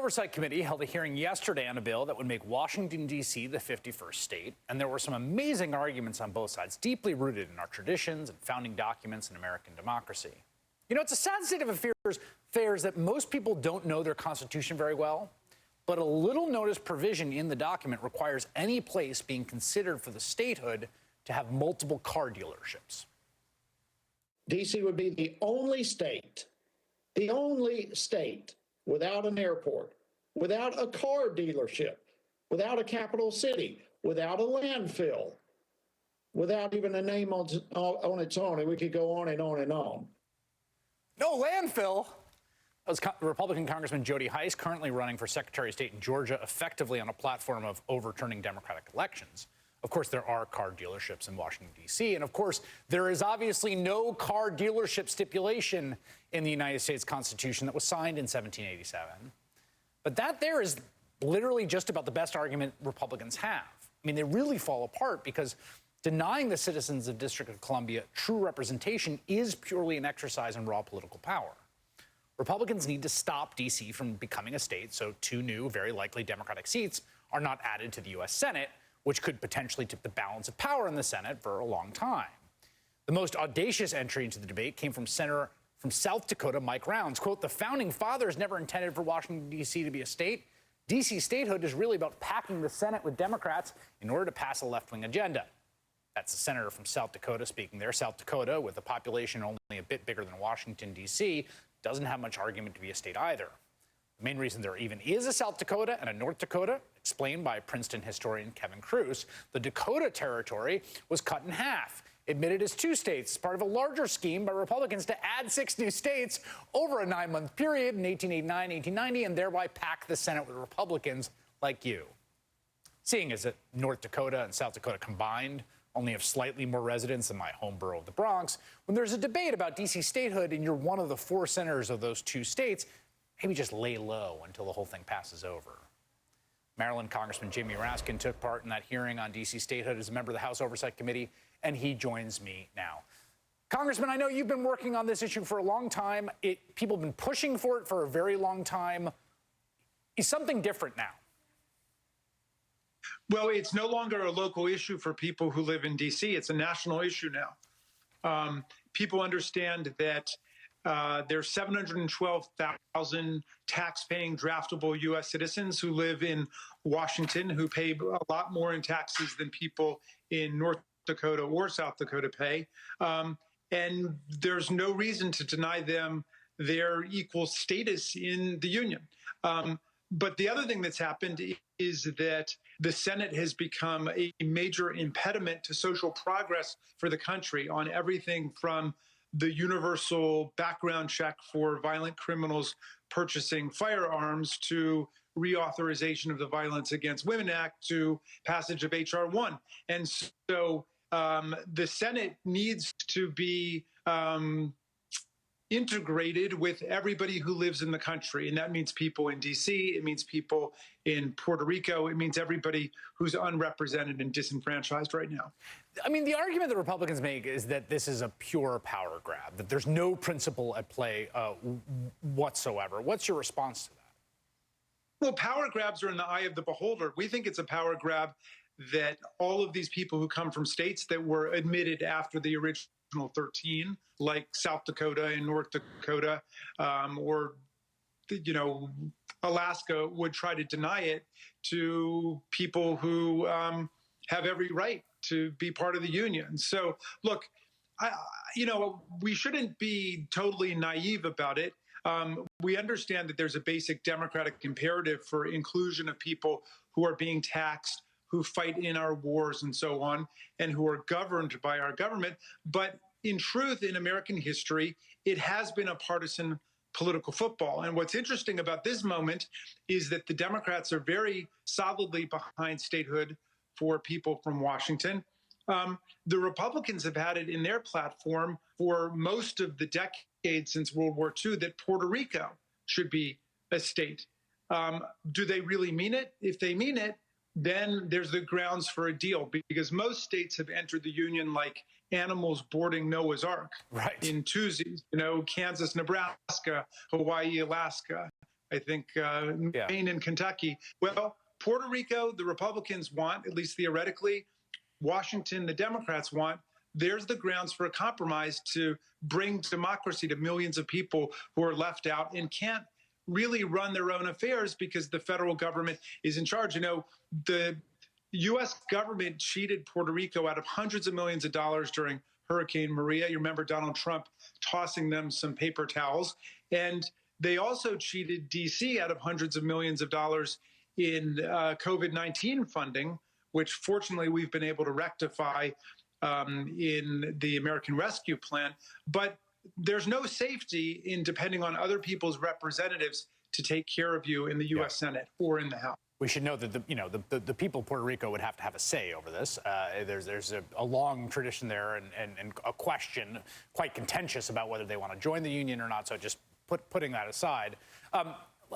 Oversight Committee held a hearing yesterday on a bill that would make Washington, D.C. the 51st state, and there were some amazing arguments on both sides, deeply rooted in our traditions and founding documents in American democracy. You know, it's a sad state of affairs that most people don't know their Constitution very well, but a little notice provision in the document requires any place being considered for the statehood to have multiple car dealerships. D.C. would be the only state without an airport, without a car dealership, without a capital city, without a landfill, without even a name on its own. And we could go on and on and on. No landfill. That was Republican Congressman Jody Hice, currently running for Secretary of State in Georgia, effectively on a platform of overturning Democratic elections. Of course, there are car dealerships in Washington, D.C., and of course, there is obviously no car dealership stipulation in the United States Constitution that was signed in 1787. But that there is literally just about the best argument Republicans have. I mean, they really fall apart because denying the citizens of District of Columbia true representation is purely an exercise in raw political power. Republicans need to stop D.C. from becoming a state so two new, very likely Democratic seats are not added to the U.S. Senate, which could potentially tip the balance of power in the Senate for a long time. The most audacious entry into the debate came from Senator from South Dakota, Mike Rounds. Quote, "The founding fathers never intended for Washington, D.C. to be a state. D.C. statehood is really about packing the Senate with Democrats in order to pass a left-wing agenda." That's the senator from South Dakota speaking there. South Dakota, with a population only a bit bigger than Washington, D.C., doesn't have much argument to be a state either. The main reason there even is a South Dakota and a North Dakota, explained by Princeton historian Kevin Kruse, the Dakota Territory was cut in half, admitted as two states, part of a larger scheme by Republicans to add 6 new states over a 9-month period in 1889, 1890, and thereby pack the Senate with Republicans like you. Seeing as that North Dakota and South Dakota combined only have slightly more residents than my home borough of the Bronx, when there's a debate about D.C. statehood and you're one of the 4 senators of those 2 states, maybe just lay low until the whole thing passes over. Maryland Congressman Jamie Raskin took part in that hearing on D.C. statehood as a member of the House Oversight Committee, and he joins me now. Congressman, I know you've been working on this issue for a long time. People have been pushing for it for a very long time. Is something different now? Well, it's no longer a local issue for people who live in D.C. It's a national issue now. People understand that there's 712,000 tax-paying draftable U.S. citizens who live in Washington who pay a lot more in taxes than people in North Dakota or South Dakota pay. And there's no reason to deny them their equal status in the union. But the other thing that's happened is that the Senate has become a major impediment to social progress for the country on everything from the universal background check for violent criminals purchasing firearms to reauthorization of the Violence Against Women Act to passage of H.R. 1. And so the Senate needs to be integrated with everybody who lives in the country. And that means people in D.C., it means people in Puerto Rico, it means everybody who's unrepresented and disenfranchised right now. I mean, the argument that Republicans make is that this is a pure power grab, that there's no principle at play whatsoever. What's your response to that? Well, power grabs are in the eye of the beholder. We think it's a power grab that all of these people who come from states that were admitted after the original 13, like South Dakota and North Dakota, or, you know, Alaska, would try to deny it to people who have every right to be part of the union. So, look, we shouldn't be totally naive about it. We understand that there's a basic democratic imperative for inclusion of people who are being taxed, who fight in our wars and so on, and who are governed by our government. But in truth, in American history, it has been a partisan political football. And what's interesting about this moment is that the Democrats are very solidly behind statehood for people from Washington. The Republicans have had it in their platform for most of the decade since World War II that Puerto Rico should be a state. Do they really mean it? If they mean it, then there's the grounds for a deal, because most states have entered the union like animals boarding Noah's Ark, right, in twosies. You know, Kansas, Nebraska, Hawaii, Alaska, I think Maine and Kentucky. Well, Puerto Rico, the Republicans want, at least theoretically. Washington, the Democrats want. There's the grounds for a compromise to bring democracy to millions of people who are left out and can't really run their own affairs because the federal government is in charge. You know, the U.S. government cheated Puerto Rico out of hundreds of millions of dollars during Hurricane Maria. You remember Donald Trump tossing them some paper towels. And they also cheated D.C. out of hundreds of millions of dollars in COVID-19 funding, which fortunately we've been able to rectify in the American Rescue Plan. But there's no safety in depending on other people's representatives to take care of you in the U.S. Senate or in the House. We should know that the people of Puerto Rico would have to have a say over this. There's a long tradition there and a question, quite contentious, about whether they want to join the union or not. So just putting that aside.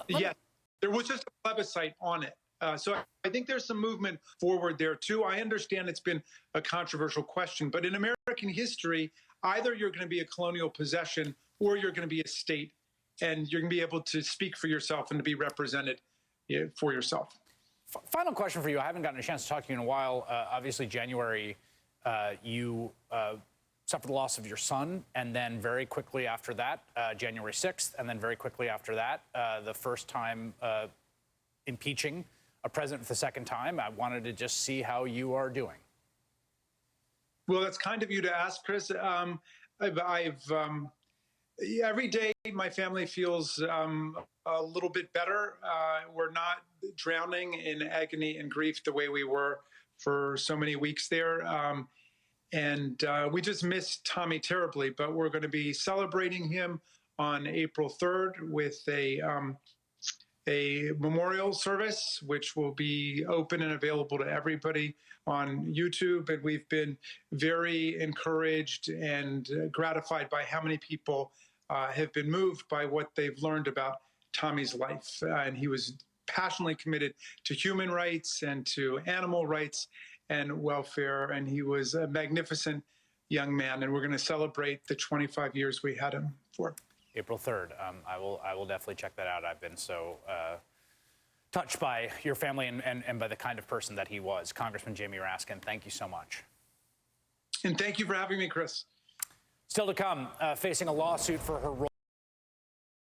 Yes, there was just a plebiscite on it. So I think there's some movement forward there, too. I understand it's been a controversial question, but in American history, either you're going to be a colonial possession or you're going to be a state, and you're going to be able to speak for yourself and to be represented for yourself. Final question for you. I haven't gotten a chance to talk to you in a while. Obviously, January, you suffered the loss of your son, and then very quickly after that, January 6th, and then very quickly after that, the first time impeaching a president for the second time. I wanted to just see how you are doing. Well, that's kind of you to ask, Chris. Every day my family feels a little bit better. We're not drowning in agony and grief the way we were for so many weeks there. And we just miss Tommy terribly, but we're going to be celebrating him on April 3rd with a memorial service, which will be open and available to everybody on YouTube. And we've been very encouraged and gratified by how many people have been moved by what they've learned about Tommy's life. And he was passionately committed to human rights and to animal rights and welfare. And he was a magnificent young man. And we're going to celebrate the 25 years we had him for. April 3rd. I will definitely check that out. I've been so touched by your family and by the kind of person that he was. Congressman Jamie Raskin, thank you so much. And thank you for having me, Chris. Still to come, facing a lawsuit for her role